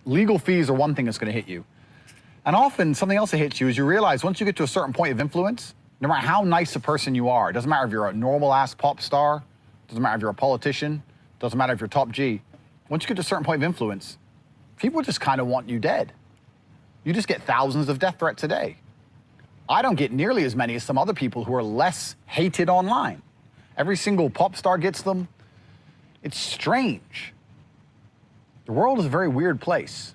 legal fees are one thing that's going to hit you. And often something else that hits you is you realize once you get to a certain point of influence, no matter how nice a person you are, it doesn't matter if you're a normal ass pop star, doesn't matter if you're a politician, doesn't matter if you're top G. Once you get to a certain point of influence, people just kind of want you dead. You just get thousands of death threats a day. I don't get nearly as many as some other people who are less hated online. Every single pop star gets them. It's strange. The world is a very weird place.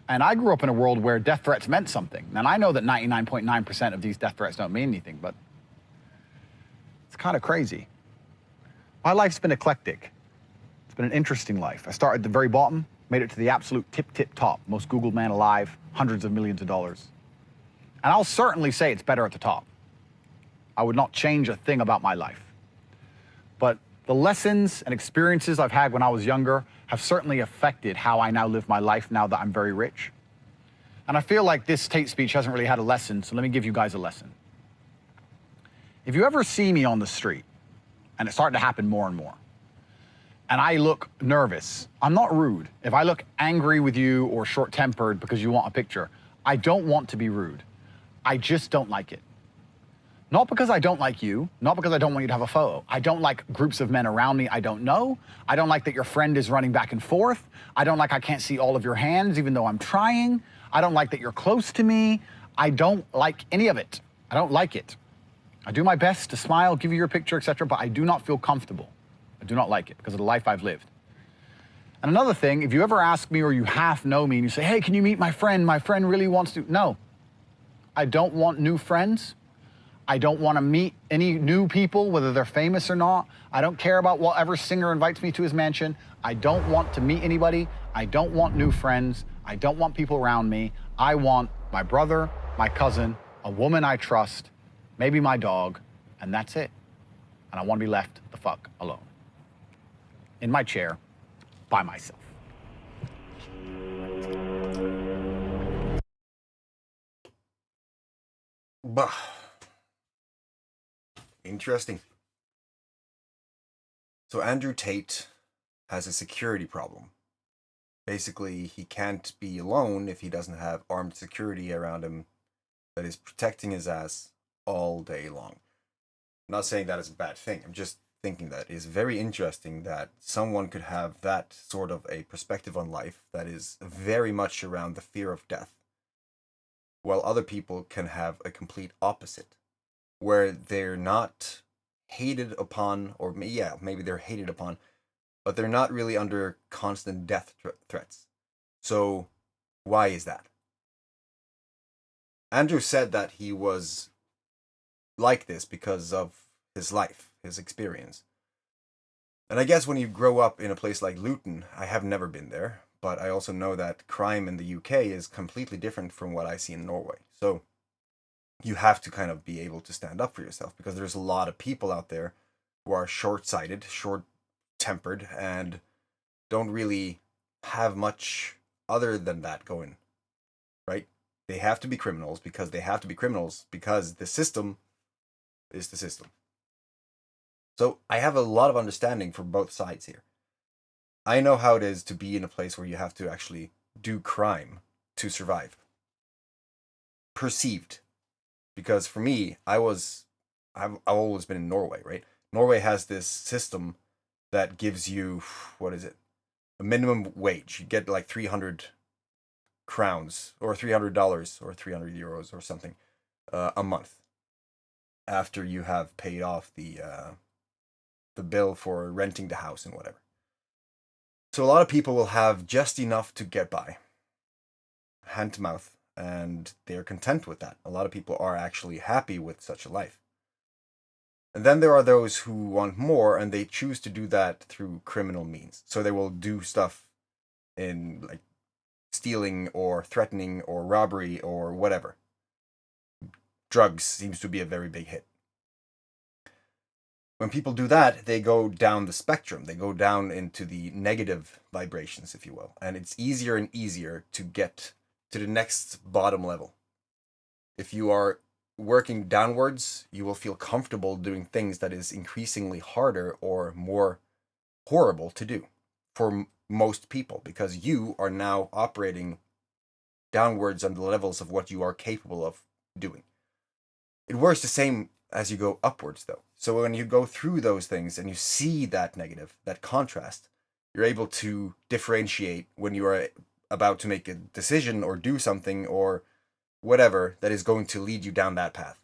And I grew up in a world where death threats meant something. And I know that 99.9% of these death threats don't mean anything, but it's kind of crazy. My life's been eclectic. It's been an interesting life. I started at the very bottom, made it to the absolute tip top, most Googled man alive, hundreds of millions of dollars. And I'll certainly say it's better at the top. I would not change a thing about my life. But the lessons and experiences I've had when I was younger have certainly affected how I now live my life now that I'm very rich. And I feel like this Tate speech hasn't really had a lesson, so let me give you guys a lesson. If you ever see me on the street, and it's starting to happen more and more, and I look nervous, I'm not rude. If I look angry with you or short-tempered because you want a picture, I don't want to be rude. I just don't like it. Not because I don't like you, not because I don't want you to have a photo. I don't like groups of men around me I don't know. I don't like that your friend is running back and forth. I don't like I can't see all of your hands even though I'm trying. I don't like that you're close to me. I don't like any of it. I don't like it. I do my best to smile, give you your picture, etc., but I do not feel comfortable. I do not like it because of the life I've lived. And another thing, if you ever ask me or you half know me and you say, hey, can you meet my friend? My friend really wants to. No, I don't want new friends. I don't want to meet any new people, whether they're famous or not. I don't care about whatever singer invites me to his mansion. I don't want to meet anybody. I don't want new friends. I don't want people around me. I want my brother, my cousin, a woman I trust, maybe my dog, and that's it. And I want to be left the fuck alone. In my chair, by myself. Bah. Interesting. So Andrew Tate has a security problem. Basically, he can't be alone if he doesn't have armed security around him that is protecting his ass all day long. I'm not saying that is a bad thing. I'm just thinking that it's very interesting that someone could have that sort of a perspective on life that is very much around the fear of death, while other people can have a complete opposite, where they're not hated upon, or maybe they're hated upon, but they're not really under constant death threats. So why is that? Andrew said that he was like this because of his life, his experience. And I guess when you grow up in a place like Luton, I have never been there, but I also know that crime in the UK is completely different from what I see in Norway. So you have to kind of be able to stand up for yourself, because there's a lot of people out there who are short-sighted, short-tempered, and don't really have much other than that going, right? They have to be criminals because they have to be criminals because the system is the system. So I have a lot of understanding for both sides here. I know how it is to be in a place where you have to actually do crime to survive. Perceived. Because for me, I've always been in Norway, right? Norway has this system that gives you, what is it? A minimum wage. You get like 300 crowns or $300 or 300 euros or something a month after you have paid off the bill for renting the house and whatever. So a lot of people will have just enough to get by, hand to mouth, and they're content with that. A lot of people are actually happy with such a life. And then there are those who want more, and they choose to do that through criminal means. So they will do stuff in like stealing or threatening or robbery or whatever. Drugs seems to be a very big hit. When people do that, they go down the spectrum. They go down into the negative vibrations, if you will. And it's easier and easier to get to the next bottom level. If you are working downwards, you will feel comfortable doing things that is increasingly harder or more horrible to do for most people, because you are now operating downwards on the levels of what you are capable of doing. It works the same as you go upwards, though. So when you go through those things and you see that negative, that contrast, you're able to differentiate when you are about to make a decision or do something or whatever that is going to lead you down that path.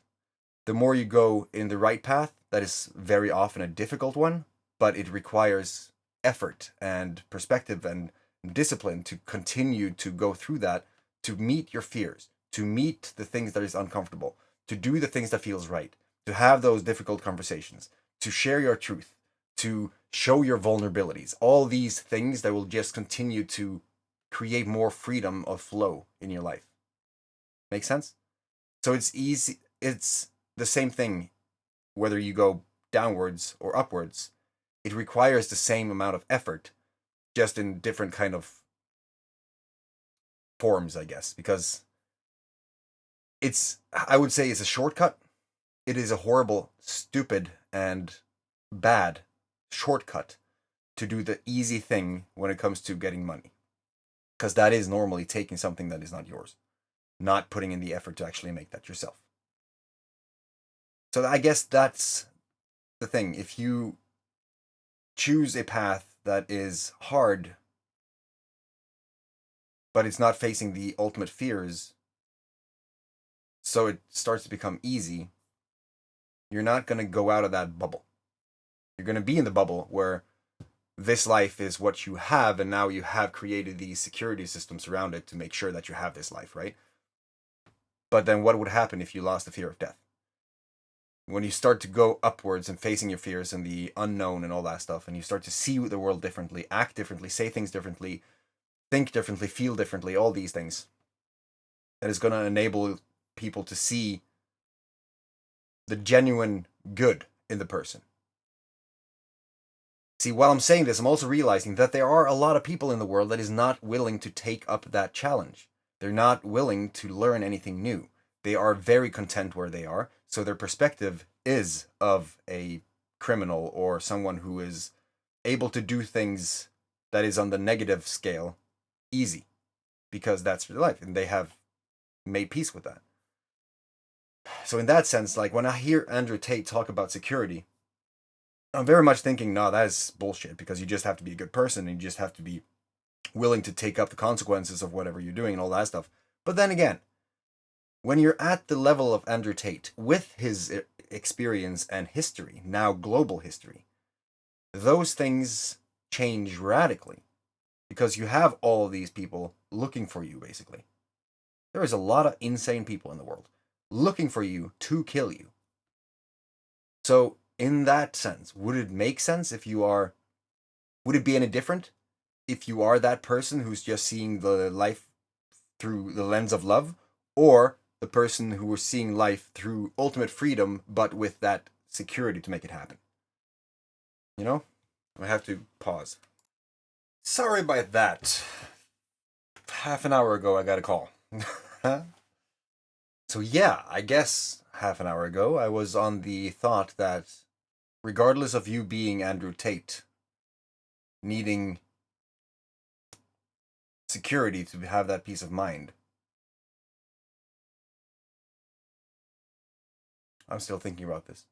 The more you go in the right path, that is very often a difficult one, but it requires effort and perspective and discipline to continue to go through that, to meet your fears, to meet the things that is uncomfortable, to do the things that feels right, to have those difficult conversations, to share your truth, to show your vulnerabilities, all these things that will just continue to create more freedom of flow in your life. Make sense? So it's easy, it's the same thing whether you go downwards or upwards. It requires the same amount of effort, just in different kind of forms, I guess, because I would say it's a shortcut. It is a horrible, stupid, and bad shortcut to do the easy thing when it comes to getting money. Because that is normally taking something that is not yours, not putting in the effort to actually make that yourself. So I guess that's the thing. If you choose a path that is hard, but it's not facing the ultimate fears, so it starts to become easy, you're not going to go out of that bubble. You're going to be in the bubble where this life is what you have, and now you have created these security systems around it to make sure that you have this life, right? But then what would happen if you lost the fear of death? When you start to go upwards and facing your fears and the unknown and all that stuff, and you start to see the world differently, act differently, say things differently, think differently, feel differently, all these things, that is going to enable people to see the genuine good in the person. See, while I'm saying this, I'm also realizing that there are a lot of people in the world that is not willing to take up that challenge. They're not willing to learn anything new. They are very content where they are, so their perspective is of a criminal or someone who is able to do things that is on the negative scale easy, because that's their life, and they have made peace with that. So in that sense, like when I hear Andrew Tate talk about security, I'm very much thinking, no, that is bullshit, because you just have to be a good person and you just have to be willing to take up the consequences of whatever you're doing and all that stuff. But then again, when you're at the level of Andrew Tate with his experience and history, now global history, those things change radically, because you have all of these people looking for you, basically. There is a lot of insane people in the world looking for you to kill you. So in that sense, would it make sense if you are, would it be any different if you are that person who's just seeing the life through the lens of love, or the person who is seeing life through ultimate freedom, but with that security to make it happen? You know? I have to pause. Sorry about that. Half an hour ago, I got a call. So yeah, I guess half an hour ago, I was on the thought that regardless of you being Andrew Tate, needing security to have that peace of mind, I'm still thinking about this.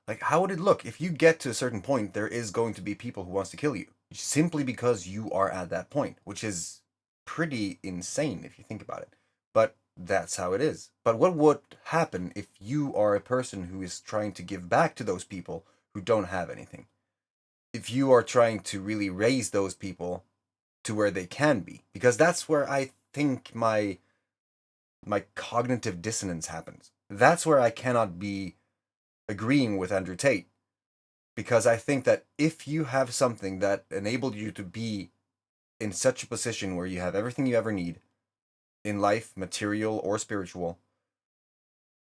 Like, how would it look if you get to a certain point, there is going to be people who wants to kill you simply because you are at that point, which is pretty insane if you think about it. But that's how it is. But what would happen if you are a person who is trying to give back to those people who don't have anything? If you are trying to really raise those people to where they can be, because that's where I think my cognitive dissonance happens. That's where I cannot be agreeing with Andrew Tate, because I think that if you have something that enabled you to be in such a position where you have everything you ever need in life, material or spiritual,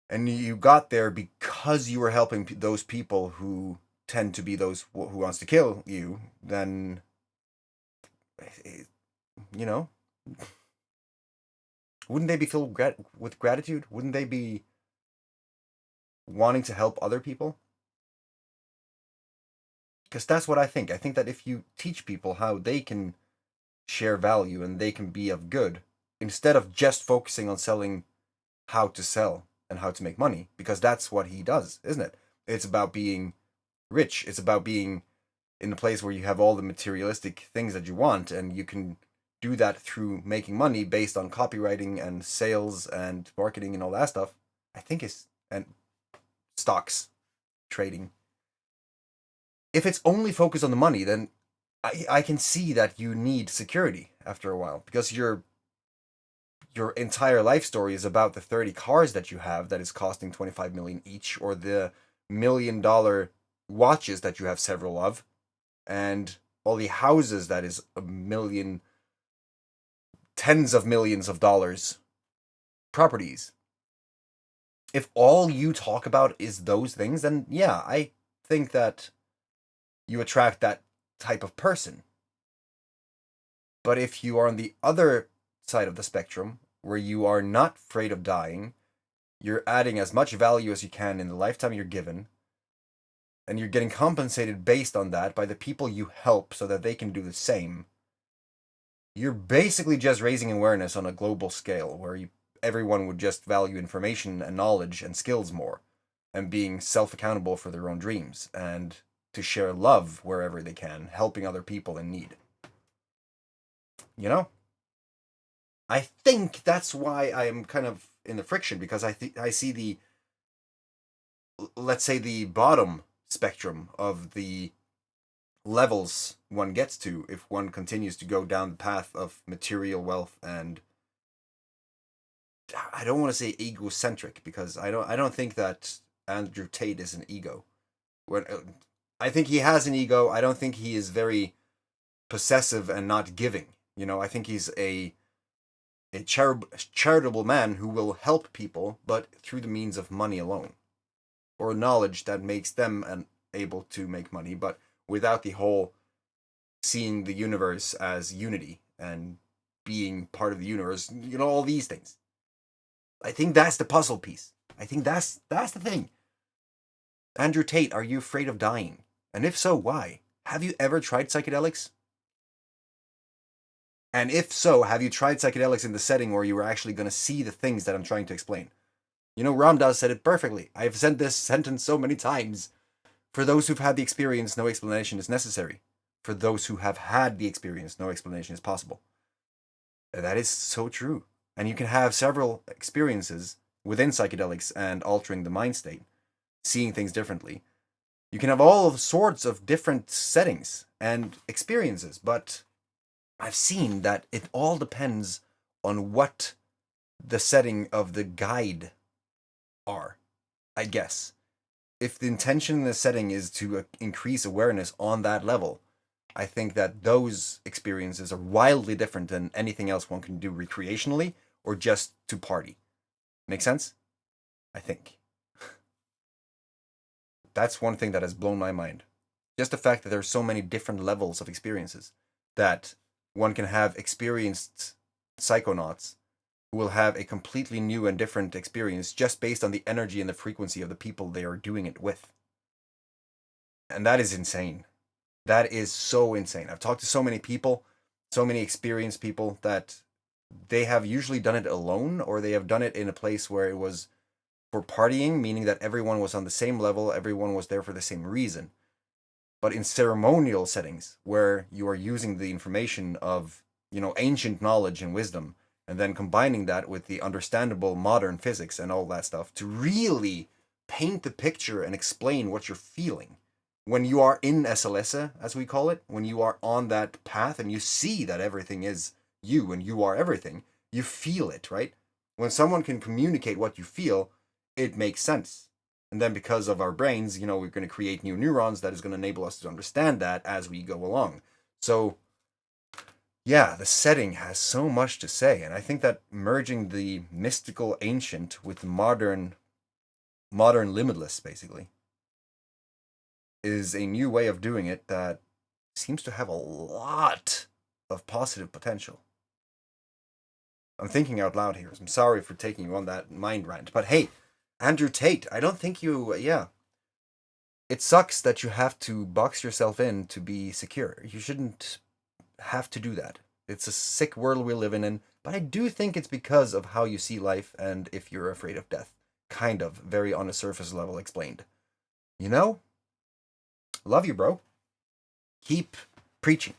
and you got there because you were helping those people who tend to be those who wants to kill you, then you know, wouldn't they be filled with gratitude? Wouldn't they be wanting to help other people? Because that's what I think. I think that if you teach people how they can share value and they can be of good, instead of just focusing on selling how to sell and how to make money, because that's what he does, isn't it? It's about being rich. It's about being in a place where you have all the materialistic things that you want, and you can do that through making money based on copywriting and sales and marketing and all that stuff. I think it's and stocks trading. If it's only focused on the money, then I can see that you need security after a while, because your entire life story is about the 30 cars that you have that is costing 25 million each, or the $1 million watches that you have several of, and all the houses that is a million, tens of millions of dollars properties. If all you talk about is those things, then yeah, I think that you attract that type of person. But if you are on the other side of the spectrum, where you are not afraid of dying, you're adding as much value as you can in the lifetime you're given, and you're getting compensated based on that by the people you help so that they can do the same, you're basically just raising awareness on a global scale where everyone would just value information and knowledge and skills more, and being self-accountable for their own dreams, and to share love wherever they can, helping other people in need. You know? I think that's why I am kind of in the friction, because I see the, let's say, the bottom spectrum of the levels one gets to if one continues to go down the path of material wealth, and I don't want to say egocentric, because I don't think that Andrew Tate is an ego. When I think he has an ego, I don't think he is very possessive and not giving. You know, I think he's a charitable man who will help people, but through the means of money alone, or knowledge that makes them able to make money, but without the whole seeing the universe as unity and being part of the universe. You know, all these things. I think that's the puzzle piece. I think that's the thing. Andrew Tate, are you afraid of dying? And if so, why? Have you ever tried psychedelics? And if so, have you tried psychedelics in the setting where you were actually going to see the things that I'm trying to explain? You know, Ramdas said it perfectly. I've said this sentence so many times. For those who've had the experience, no explanation is necessary. For those who have had the experience, no explanation is possible. That is so true. And you can have several experiences within psychedelics and altering the mind state, seeing things differently. You can have all sorts of different settings and experiences, but I've seen that it all depends on what the setting of the guide are, I guess. If the intention in the setting is to increase awareness on that level, I think that those experiences are wildly different than anything else one can do recreationally or just to party. Make sense? I think. That's one thing that has blown my mind. Just the fact that there are so many different levels of experiences, that one can have experienced psychonauts who will have a completely new and different experience just based on the energy and the frequency of the people they are doing it with. And that is insane. That is so insane. I've talked to so many people, so many experienced people, that they have usually done it alone, or they have done it in a place where it was for partying, meaning that everyone was on the same level, everyone was there for the same reason. But in ceremonial settings, where you are using the information of, you know, ancient knowledge and wisdom, and then combining that with the understandable modern physics and all that stuff to really paint the picture and explain what you're feeling. When you are in SLS, as we call it, when you are on that path and you see that everything is you and you are everything, you feel it, right? When someone can communicate what you feel, it makes sense. And then because of our brains, you know, we're going to create new neurons that is going to enable us to understand that as we go along. So, yeah, the setting has so much to say. And I think that merging the mystical ancient with modern limitless, basically, is a new way of doing it that seems to have a lot of positive potential. I'm thinking out loud here. I'm sorry for taking you on that mind rant. But hey, Andrew Tate, I don't think you, it sucks that you have to box yourself in to be secure. You shouldn't have to do that. It's a sick world we're living in, but I do think it's because of how you see life and if you're afraid of death. Kind of, very on a surface level explained. You know? Love you, bro. Keep preaching.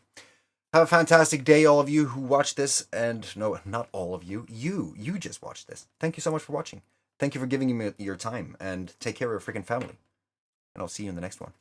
Have a fantastic day, all of you who watched this, and no, not all of you. You just watched this. Thank you so much for watching. Thank you for giving me your time, and take care of your freaking family. And I'll see you in the next one.